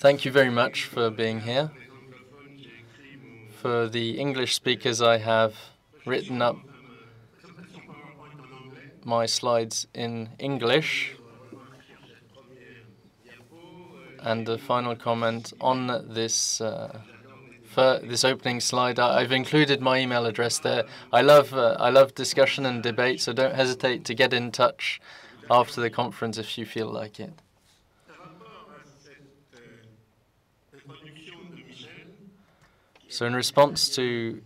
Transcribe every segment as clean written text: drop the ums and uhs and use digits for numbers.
Thank you very much for being here. For the English speakers, I have written up my slides in English. And the final comment on this this opening slide, I've included my email address there. I love discussion and debate, so don't hesitate to get in touch after the conference if you feel like it. So in response to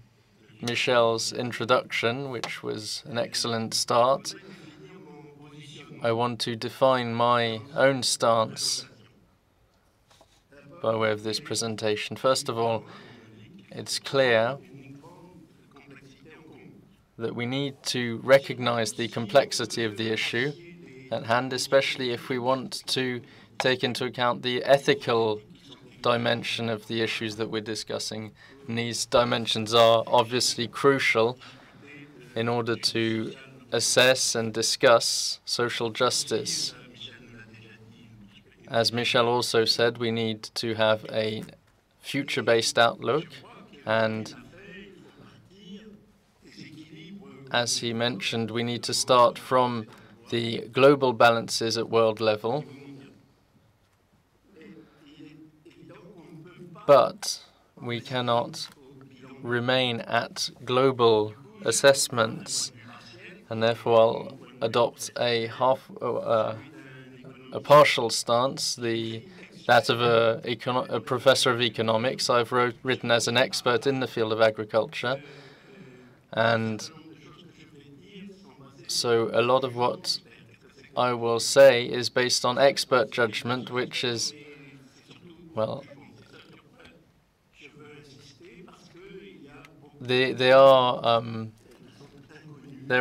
Michel's introduction, which was an excellent start, I want to define my own stance by way of this presentation. First of all, it's clear that we need to recognize the complexity of the issue at hand, especially if we want to take into account the ethical dimension of the issues that we're discussing. And these dimensions are obviously crucial in order to assess and discuss social justice. As Michel also said, we need to have a future-based outlook, and as he mentioned, we need to start from the global balances at world level. But we cannot remain at global assessments, and therefore I'll adopt a partial stance, that of a professor of economics. I've written as an expert in the field of agriculture, and so a lot of what I will say is based on expert judgment, which is, well, there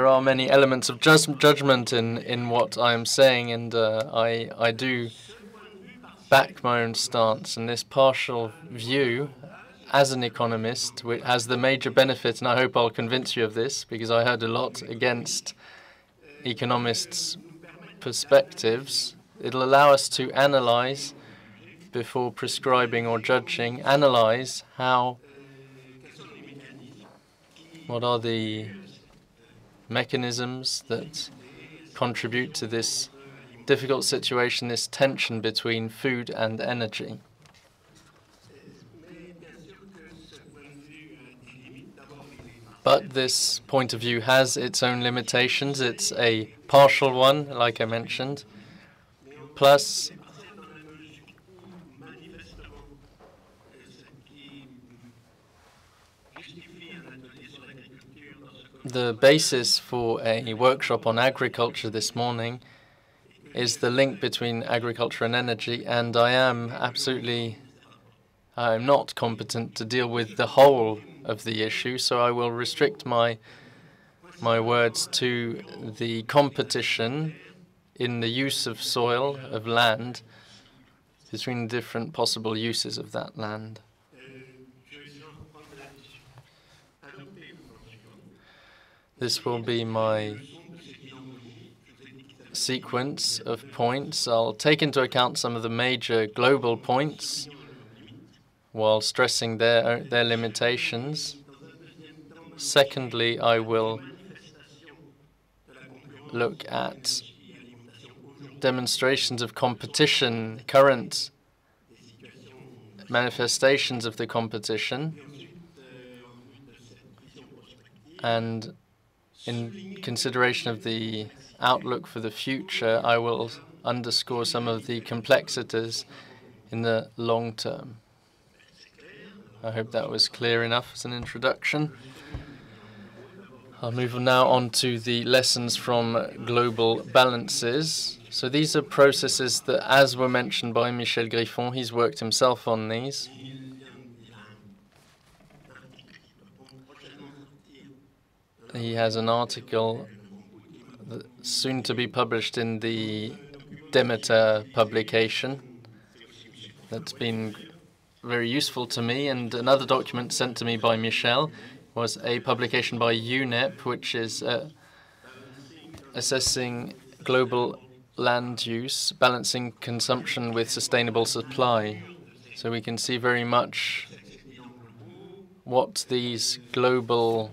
are many elements of judgment in what I am saying, and I do back my own stance. And this partial view, as an economist, has the major benefit, and I hope I'll convince you of this, because I heard a lot against economists' perspectives. It'll allow us to analyze before prescribing or judging, analyze what are the mechanisms that contribute to this difficult situation, this tension between food and energy. But this point of view has its own limitations. It's a partial one, like I mentioned. Plus, the basis for a workshop on agriculture this morning is the link between agriculture and energy, and I'm not competent to deal with the whole of the issue, so I will restrict my words to the competition in the use of soil, of land, between different possible uses of that land. This will be my sequence of points. I'll take into account some of the major global points while stressing their limitations. Secondly, I will look at demonstrations of competition, current manifestations of the competition, and in consideration of the outlook for the future, I will underscore some of the complexities in the long term. I hope that was clear enough as an introduction. I'll move now on to the lessons from global balances. So these are processes that, as were mentioned by Michel Griffon, he's worked himself on these. He has an article soon to be published in the Demeter publication that's been very useful to me. And another document sent to me by Michel was a publication by UNEP, which is assessing global land use, balancing consumption with sustainable supply. So we can see very much what these global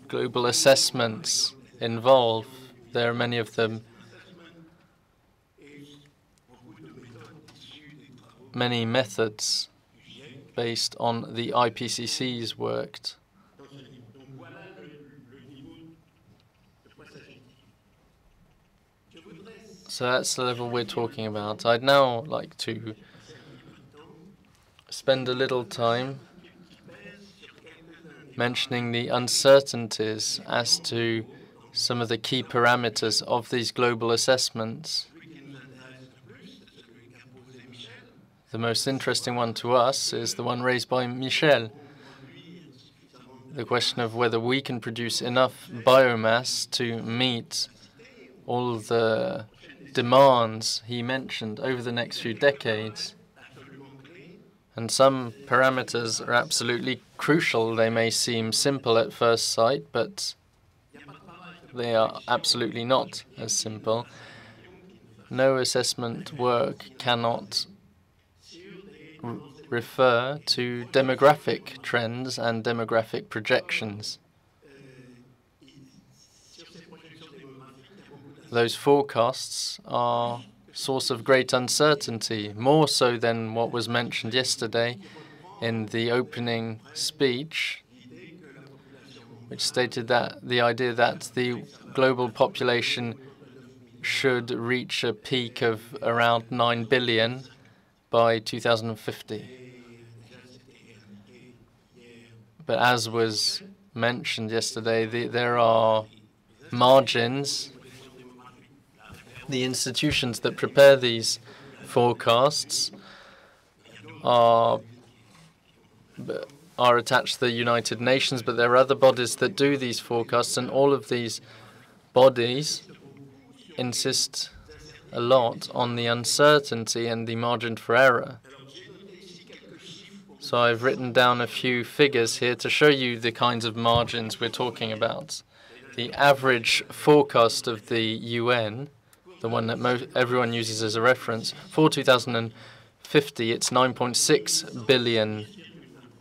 assessments involve. There are many of them, many methods based on the IPCC's work. So that's the level we're talking about. I'd now like to spend a little time mentioning the uncertainties as to some of the key parameters of these global assessments. The most interesting one to us is the one raised by Michel, the question of whether we can produce enough biomass to meet all the demands he mentioned over the next few decades. And some parameters are absolutely crucial. They may seem simple at first sight, but they are absolutely not as simple. No assessment work cannot refer to demographic trends and demographic projections. Those forecasts are a source of great uncertainty, more so than what was mentioned yesterday in the opening speech, which stated that the idea that the global population should reach a peak of around 9 billion by 2050. But as was mentioned yesterday, there are margins. The institutions that prepare these forecasts are attached to the United Nations, but there are other bodies that do these forecasts, and all of these bodies insist a lot on the uncertainty and the margin for error. So I've written down a few figures here to show you the kinds of margins we're talking about. The average forecast of the UN, the one that everyone uses as a reference, for 2050 it's 9.6 billion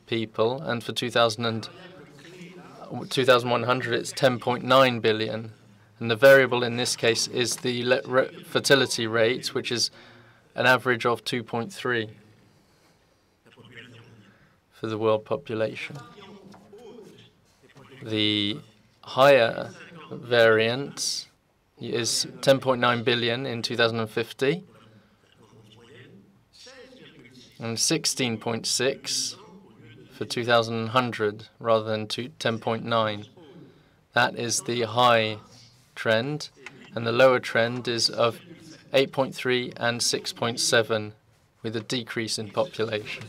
people, and for 2100 it's 10.9 billion. And the variable in this case is the fertility rate, which is an average of 2.3 for the world population. The higher variant is 10.9 billion in 2050 and 16.6 for 2100 rather than 10.9. That is the high trend, and the lower trend is of 8.3 and 6.7 with a decrease in population.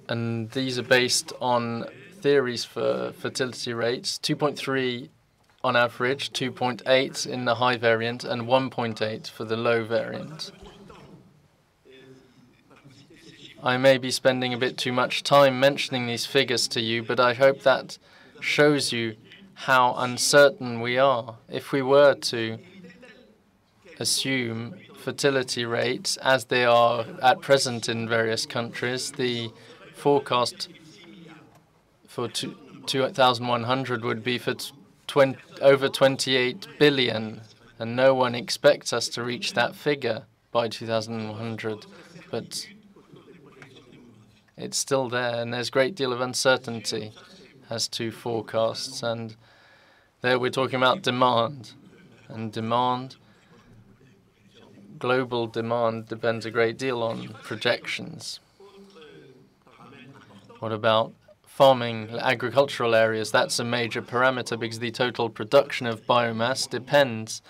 And these are based on theories for fertility rates, 2.3 on average, 2.8 in the high variant, and 1.8 for the low variant. I may be spending a bit too much time mentioning these figures to you, but I hope that shows you how uncertain we are. If we were to assume fertility rates as they are at present in various countries, the forecast for 2100 would be for over 28 billion, and no one expects us to reach that figure by 2100. But it's still there, and there's a great deal of uncertainty as to forecasts. And there we're talking about demand. And global demand depends a great deal on projections. What about farming, agricultural areas? That's a major parameter because the total production of biomass depends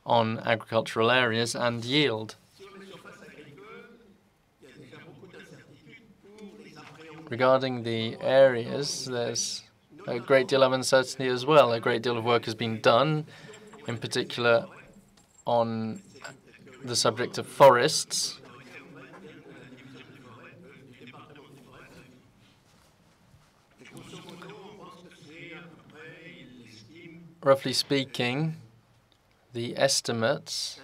on agricultural areas and yield. Regarding the areas, there's a great deal of uncertainty as well. A great deal of work has been done, in particular on the subject of forests. Roughly speaking, the estimates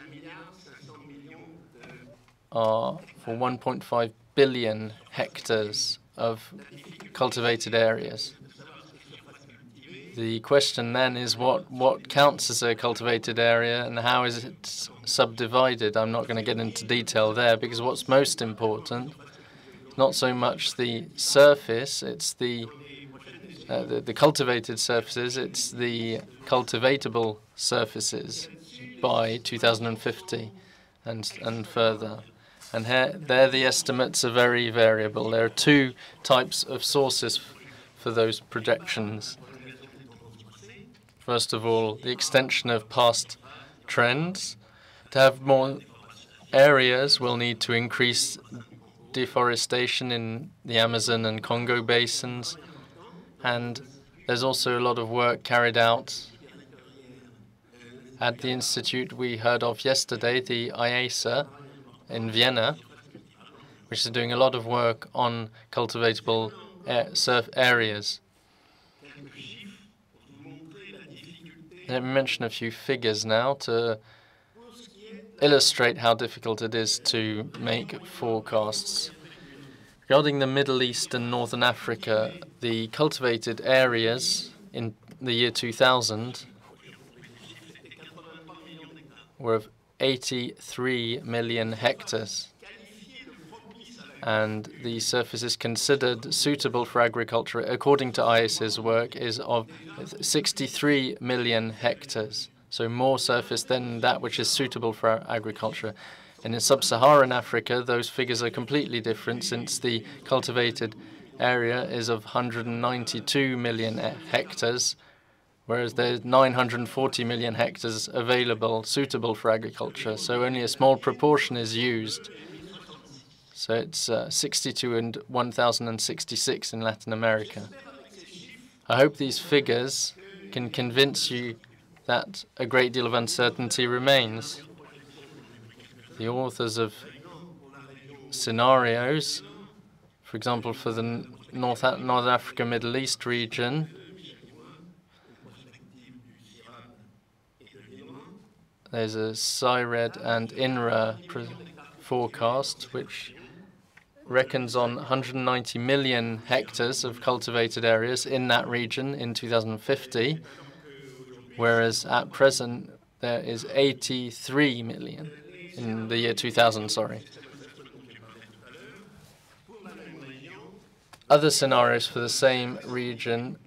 are for 1.5 billion hectares of cultivated areas. The question then is what counts as a cultivated area and how is it subdivided? I'm not going to get into detail there because what's most important, not so much the surface, it's the cultivated surfaces, it's the cultivatable surfaces by 2050 and further. And here, there the estimates are very variable. There are two types of sources for those projections. First of all, the extension of past trends. To have more areas, we'll need to increase deforestation in the Amazon and Congo basins. And there's also a lot of work carried out at the institute we heard of yesterday, the IASA in Vienna, which is doing a lot of work on cultivatable surf areas. Let me mention a few figures now to illustrate how difficult it is to make forecasts. Regarding the Middle East and Northern Africa, the cultivated areas in the year 2000 were of 83 million hectares. And the surfaces considered suitable for agriculture, according to IAS's work, is of 63 million hectares. So more surface than that which is suitable for agriculture. And in sub-Saharan Africa, those figures are completely different since the cultivated area is of 192 million hectares, whereas there's 940 million hectares available, suitable for agriculture. So only a small proportion is used. So it's 62 and 1,066 in Latin America. I hope these figures can convince you that a great deal of uncertainty remains. The authors of scenarios, for example, for the North Africa, Middle East region, there's a CIRED and INRA forecast, which reckons on 190 million hectares of cultivated areas in that region in 2050, whereas at present there is 83 million in the year 2000, sorry. Other scenarios for the same region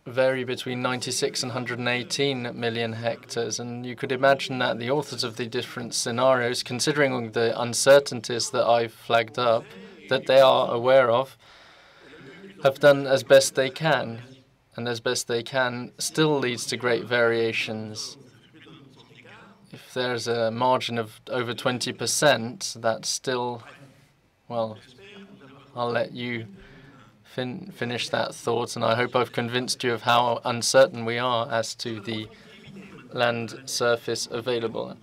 vary between 96 and 118 million hectares, and you could imagine that the authors of the different scenarios, considering the uncertainties that I've flagged up, that they are aware of, have done as best they can, and as best they can still leads to great variations. If there's a margin of over 20%, that's still, well, I'll let you finish that thought, and I hope I've convinced you of how uncertain we are as to the land surface available.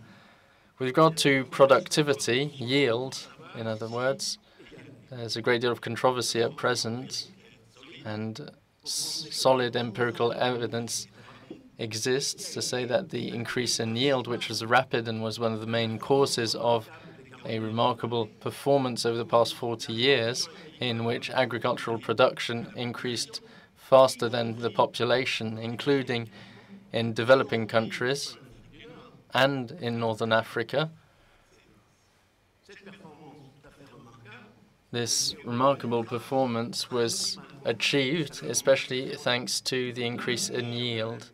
With regard to productivity, yield, in other words, there's a great deal of controversy at present, and solid empirical evidence exists to say that the increase in yield, which was rapid and was one of the main causes of a remarkable performance over the past 40 years, in which agricultural production increased faster than the population, including in developing countries and in Northern Africa. This remarkable performance was achieved, especially thanks to the increase in yield.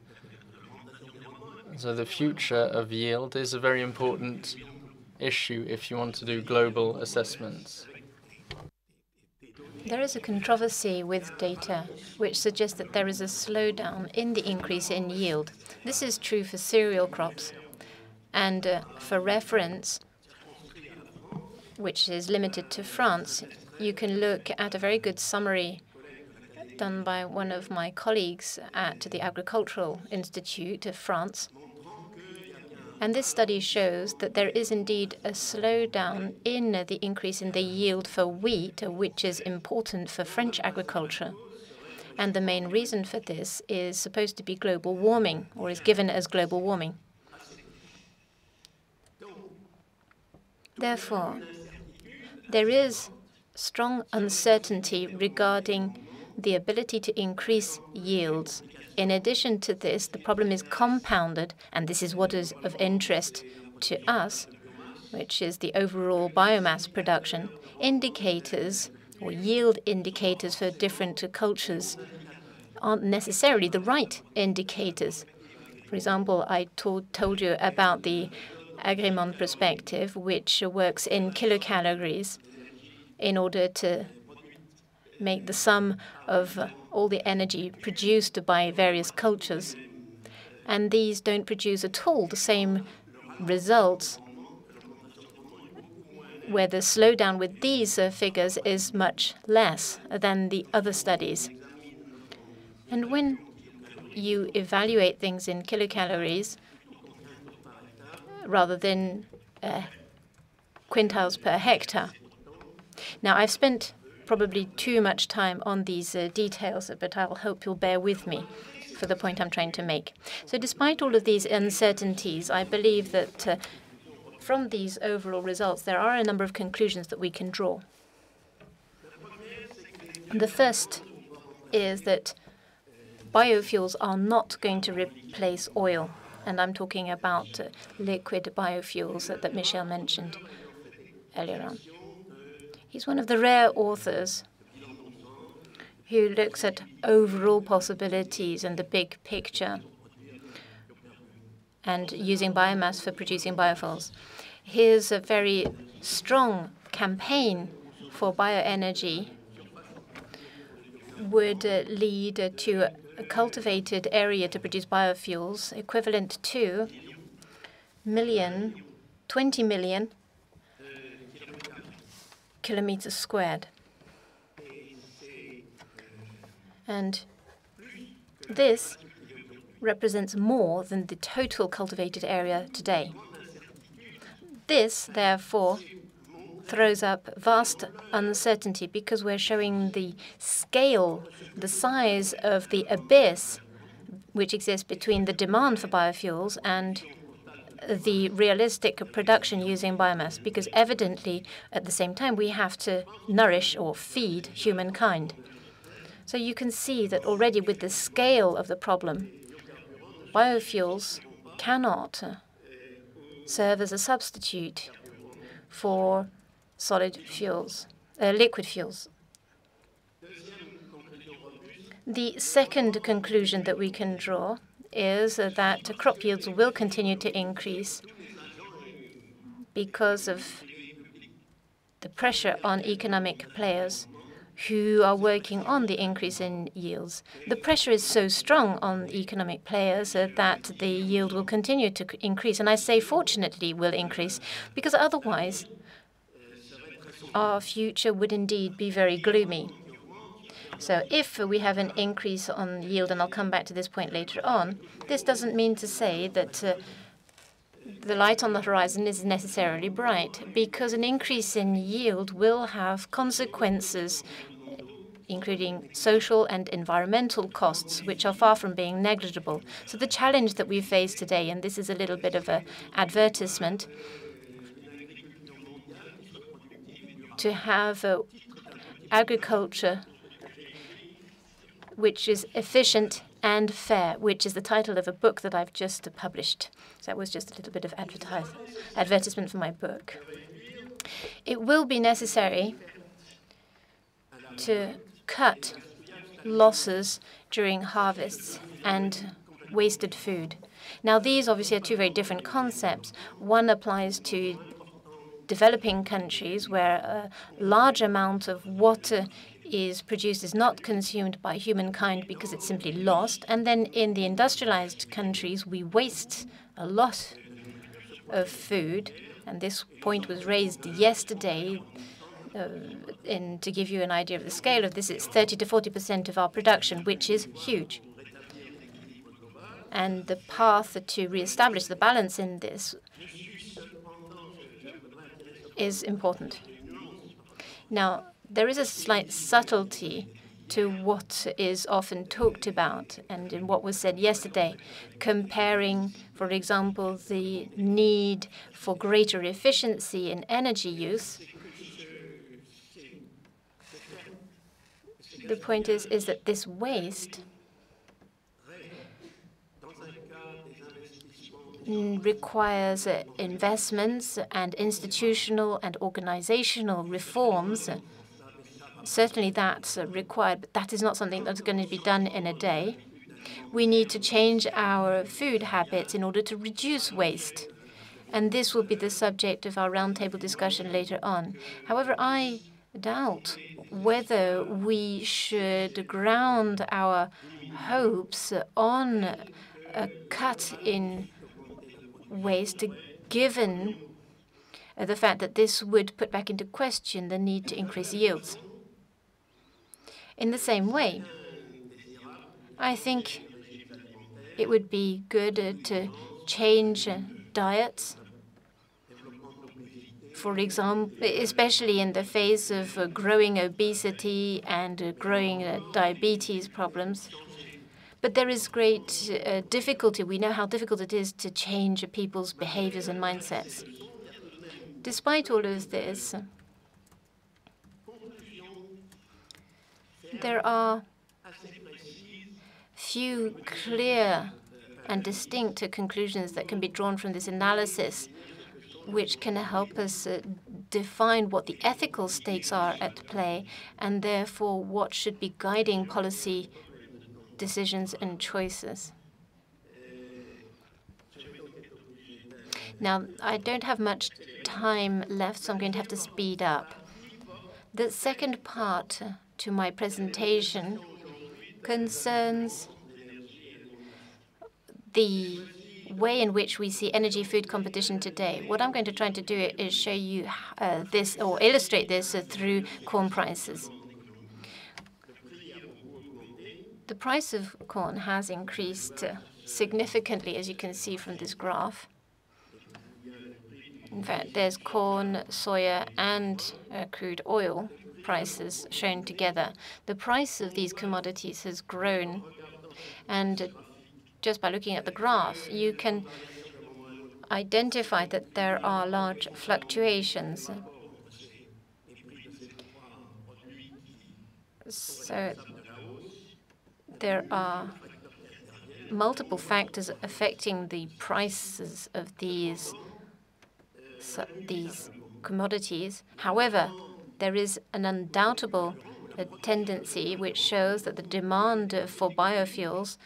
So the future of yield is a very important issue if you want to do global assessments. There is a controversy with data which suggests that there is a slowdown in the increase in yield. This is true for cereal crops. And for reference, which is limited to France, you can look at a very good summary done by one of my colleagues at the Agricultural Institute of France. And this study shows that there is indeed a slowdown in the increase in the yield for wheat, which is important for French agriculture. And the main reason for this is supposed to be global warming, or is given as global warming. Therefore, there is strong uncertainty regarding the ability to increase yields. In addition to this, the problem is compounded, and this is what is of interest to us, which is the overall biomass production. Indicators or yield indicators for different cultures aren't necessarily the right indicators. For example, I told you about the Agreement perspective, which works in kilocalories in order to make the sum of all the energy produced by various cultures. And these don't produce at all the same results, where the slowdown with these figures is much less than the other studies. And when you evaluate things in kilocalories rather than quintals per hectare. Now, I've spent probably too much time on these details, but I'll hope you'll bear with me for the point I'm trying to make. So despite all of these uncertainties, I believe that from these overall results, there are a number of conclusions that we can draw. The first is that biofuels are not going to replace oil, and I'm talking about liquid biofuels that Michel mentioned earlier on. He's one of the rare authors who looks at overall possibilities and the big picture and using biomass for producing biofuels. His very strong campaign for bioenergy would lead to a cultivated area to produce biofuels equivalent to 20 million kilometers squared. And this represents more than the total cultivated area today. This, therefore, throws up vast uncertainty because we're showing the scale, the size of the abyss which exists between the demand for biofuels and the realistic production using biomass, because evidently, at the same time, we have to nourish or feed humankind. So you can see that already with the scale of the problem, biofuels cannot serve as a substitute for solid fuels, liquid fuels. The second conclusion that we can draw is that crop yields will continue to increase because of the pressure on economic players who are working on the increase in yields. The pressure is so strong on economic players that the yield will continue to increase. And I say fortunately will increase, because otherwise our future would indeed be very gloomy. So if we have an increase on yield, and I'll come back to this point later on, this doesn't mean to say that the light on the horizon is necessarily bright, because an increase in yield will have consequences, including social and environmental costs, which are far from being negligible. So the challenge that we face today, and this is a little bit of an advertisement, to have agriculture which is efficient and fair, which is the title of a book that I've just published. So that was just a little bit of advertisement for my book. It will be necessary to cut losses during harvests and wasted food. Now, these obviously are two very different concepts. One applies to developing countries where a large amount of water is produced is not consumed by humankind because it's simply lost. And then in the industrialized countries, we waste a lot of food. And this point was raised yesterday. To give you an idea of the scale of this, it's 30 to 40% of our production, which is huge. And the path to reestablish the balance in this is important. Now, there is a slight subtlety to what is often talked about and in what was said yesterday, comparing, for example, the need for greater efficiency in energy use. The point is that this waste requires investments and institutional and organizational reforms. Certainly that's required, but that is not something that's going to be done in a day. We need to change our food habits in order to reduce waste. And this will be the subject of our roundtable discussion later on. However, I doubt whether we should ground our hopes on a cut in waste, given the fact that this would put back into question the need to increase yields. In the same way, I think it would be good to change diets, for example, especially in the face of growing obesity and growing diabetes problems. But there is great difficulty. We know how difficult it is to change people's behaviors and mindsets. Despite all of this, there are few clear and distinct conclusions that can be drawn from this analysis, which can help us define what the ethical stakes are at play, and therefore what should be guiding policy decisions and choices. Now, I don't have much time left, so I'm going to have to speed up. The second part to my presentation concerns the way in which we see energy-food competition today. What I'm going to try to do is show you this, or illustrate this through corn prices. The price of corn has increased significantly, as you can see from this graph. In fact, there's corn, soya, and crude oil prices shown together. The price of these commodities has grown, and just by looking at the graph, you can identify that there are large fluctuations. So there are multiple factors affecting the prices of these commodities. However, there is an undoubtable tendency which shows that the demand for biofuels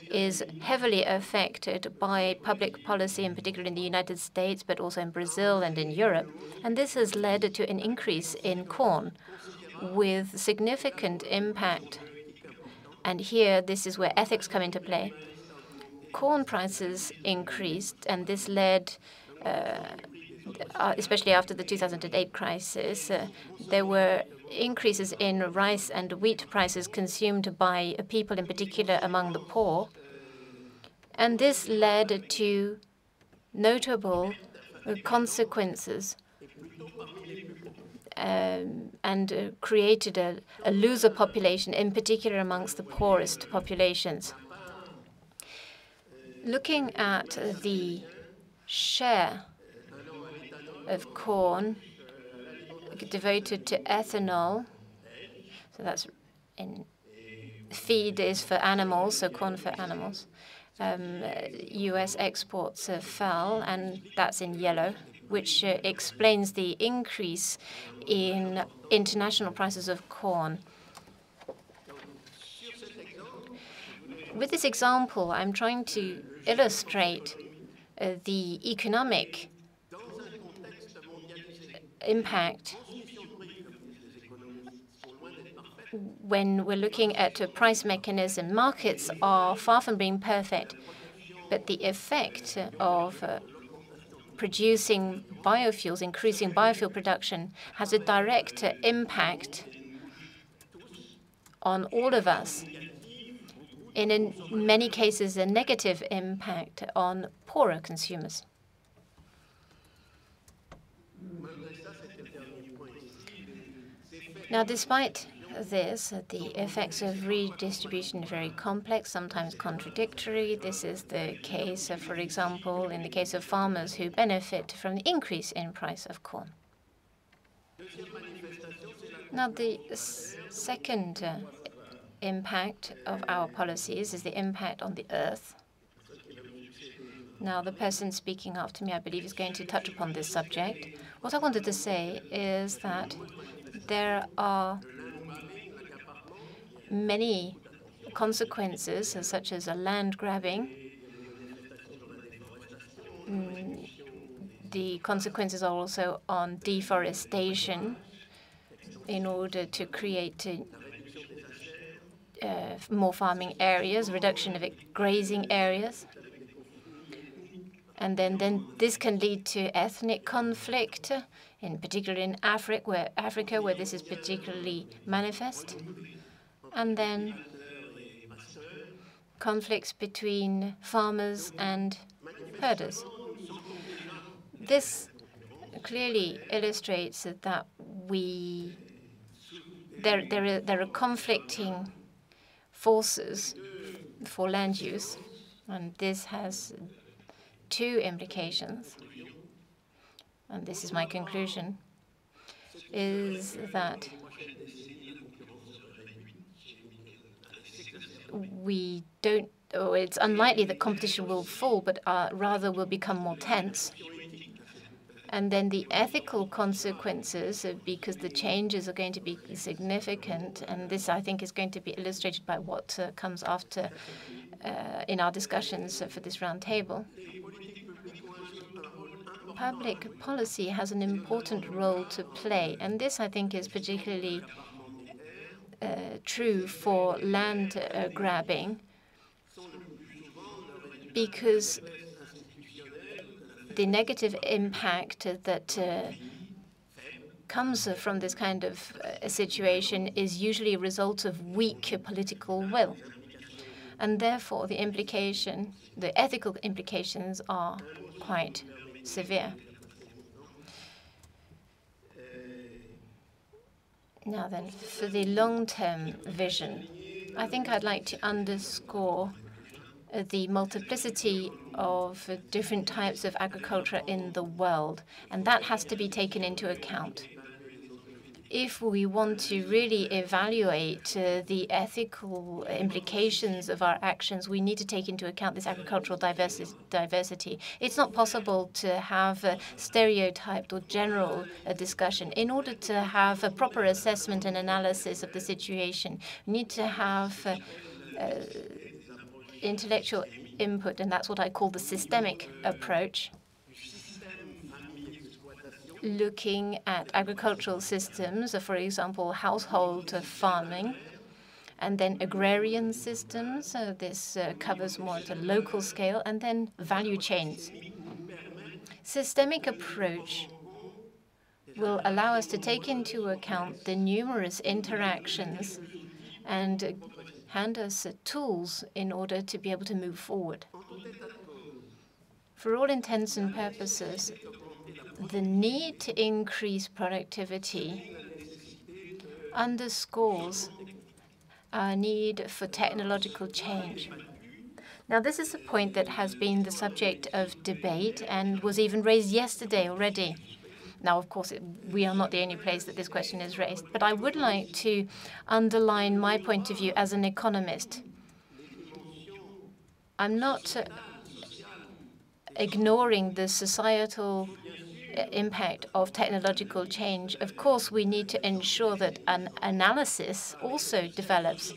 is heavily affected by public policy, in particular in the United States, but also in Brazil and in Europe. And this has led to an increase in corn with significant impact. And here, this is where ethics come into play. Corn prices increased, and this led, especially after the 2008 crisis, there were increases in rice and wheat prices consumed by people, in particular among the poor. And this led to notable consequences and created a loser population, in particular amongst the poorest populations. Looking at the share of corn devoted to ethanol, so that's in feed is for animals, so corn for animals. U.S. exports fell, and that's in yellow, which explains the increase in international prices of corn. With this example, I'm trying to illustrate the economic impact when we're looking at a price mechanism. Markets are far from being perfect, but the effect of producing biofuels, increasing biofuel production, has a direct impact on all of us. In many cases, a negative impact on poorer consumers. Now, despite this, the effects of redistribution are very complex, sometimes contradictory. This is the case, for example, in the case of farmers who benefit from the increase in price of corn. Now, the second impact of our policies is the impact on the earth. Now, the person speaking after me, I believe, is going to touch upon this subject. What I wanted to say is that there are many consequences, such as land grabbing. The consequences are also on deforestation in order to create more farming areas, reduction of grazing areas. And then this can lead to ethnic conflict, in particular in Africa, where this is particularly manifest. And then conflicts between farmers and herders. This clearly illustrates that there are conflicting forces for land use, and this has two implications, and this is my conclusion, is that it's unlikely that competition will fall, but rather will become more tense. And then the ethical consequences, because the changes are going to be significant, and this, I think, is going to be illustrated by what comes after in our discussions for this round table. Public policy has an important role to play, and this, I think, is particularly true for land grabbing, because the negative impact that comes from this kind of situation is usually a result of weak political will. And therefore, the ethical implications are quite severe. Now then, for the long-term vision, I think I'd like to underscore the multiplicity of different types of agriculture in the world, and that has to be taken into account. If we want to really evaluate the ethical implications of our actions, we need to take into account this agricultural diversity. It's not possible to have a stereotyped or general discussion. In order to have a proper assessment and analysis of the situation, we need to have intellectual input, and that's what I call the systemic approach, looking at agricultural systems, for example, household farming, and then agrarian systems. This covers more at a local scale, and then value chains. Systemic approach will allow us to take into account the numerous interactions and hand us tools in order to be able to move forward. For all intents and purposes, the need to increase productivity underscores our need for technological change. Now, this is a point that has been the subject of debate and was even raised yesterday already. Now, of course, we are not the only place that this question is raised, but I would like to underline my point of view as an economist. I'm not ignoring the societal impact of technological change. Of course, we need to ensure that an analysis also develops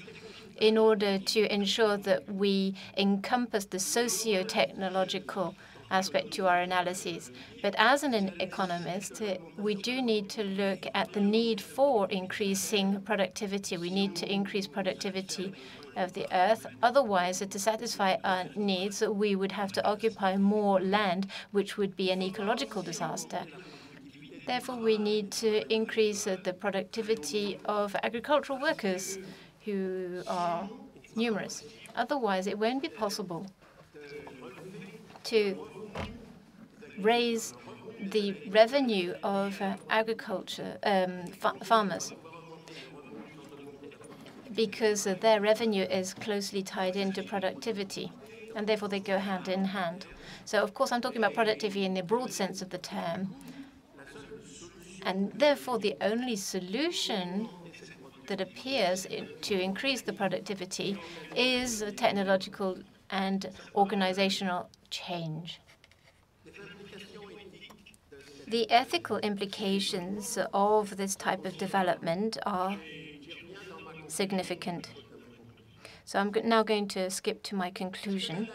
in order to ensure that we encompass the socio-technological aspect to our analyses. But as an economist, we do need to look at the need for increasing productivity. We need to increase productivity of the earth. Otherwise, to satisfy our needs, we would have to occupy more land, which would be an ecological disaster. Therefore, we need to increase the productivity of agricultural workers, who are numerous. Otherwise, it won't be possible to raise the revenue of agriculture farmers. because their revenue is closely tied into productivity, and therefore they go hand in hand. So, of course, I'm talking about productivity in the broad sense of the term, and therefore the only solution that appears to increase the productivity is technological and organizational change. The ethical implications of this type of development are significant. So I'm now going to skip to my conclusion.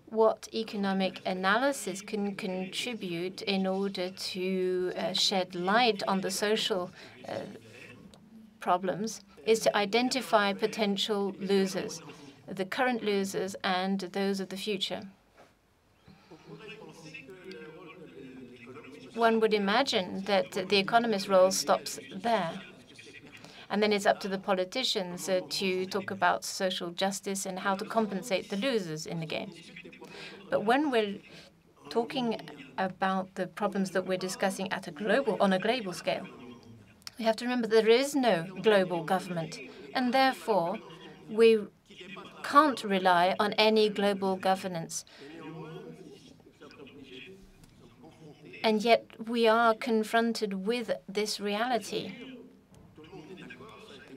What economic analysis can contribute in order to shed light on the social problems is to identify potential losers, the current losers and those of the future. One would imagine that the economist's role stops there. And then it's up to the politicians to talk about social justice and how to compensate the losers in the game. But when we're talking about the problems that we're discussing on a global scale, we have to remember there is no global government, and therefore we can't rely on any global governance. And yet we are confronted with this reality.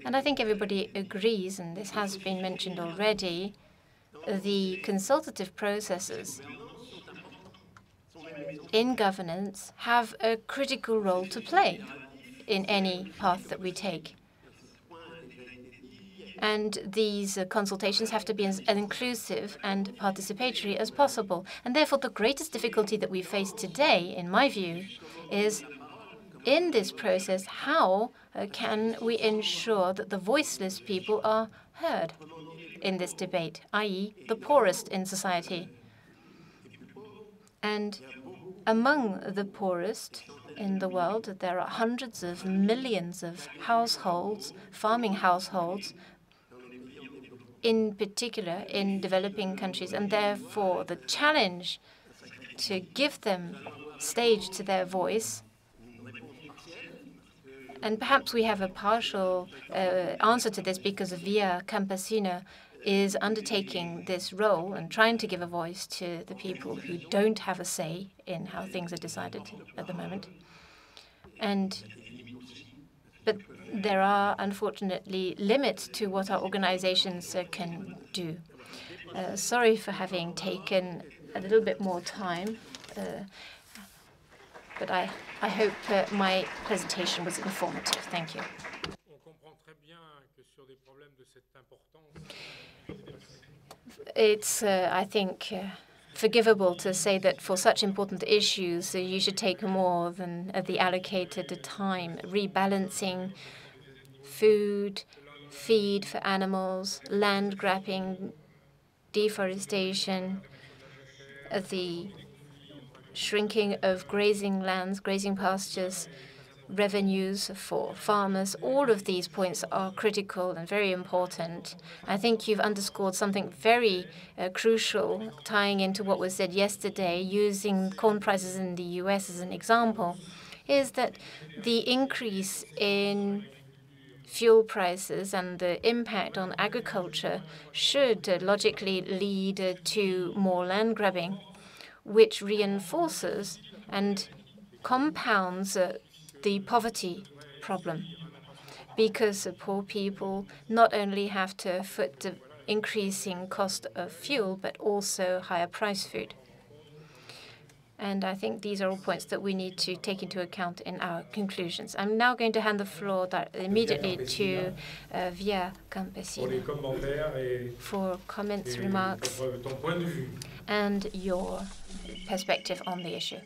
And I think everybody agrees, and this has been mentioned already, the consultative processes in governance have a critical role to play in any path that we take. And these consultations have to be as inclusive and participatory as possible. And therefore, the greatest difficulty that we face today, in my view, is in this process, how can we ensure that the voiceless people are heard in this debate, i.e., the poorest in society? And among the poorest in the world, there are hundreds of millions of households, farming households, in particular in developing countries. And therefore, the challenge to give them stage to their voice, and perhaps we have a partial answer to this because Via Campesina is undertaking this role and trying to give a voice to the people who don't have a say in how things are decided at the moment. But there are, unfortunately, limits to what our organizations can do. Sorry for having taken a little bit more time, but I hope my presentation was informative. Thank you. It's, I think, forgivable to say that for such important issues, you should take more than the allocated time. Rebalancing food, feed for animals, land grabbing, deforestation, the shrinking of grazing lands, grazing pastures, revenues for farmers. All of these points are critical and very important. I think you've underscored something very crucial, tying into what was said yesterday, using corn prices in the US as an example, is that the increase in fuel prices and the impact on agriculture should logically lead to more land grabbing, which reinforces and compounds the poverty problem, because poor people not only have to foot the increasing cost of fuel, but also higher price food. And I think these are all points that we need to take into account in our conclusions. I'm now going to hand the floor immediately to Via Campesina for comments, remarks, and your perspective on the issue.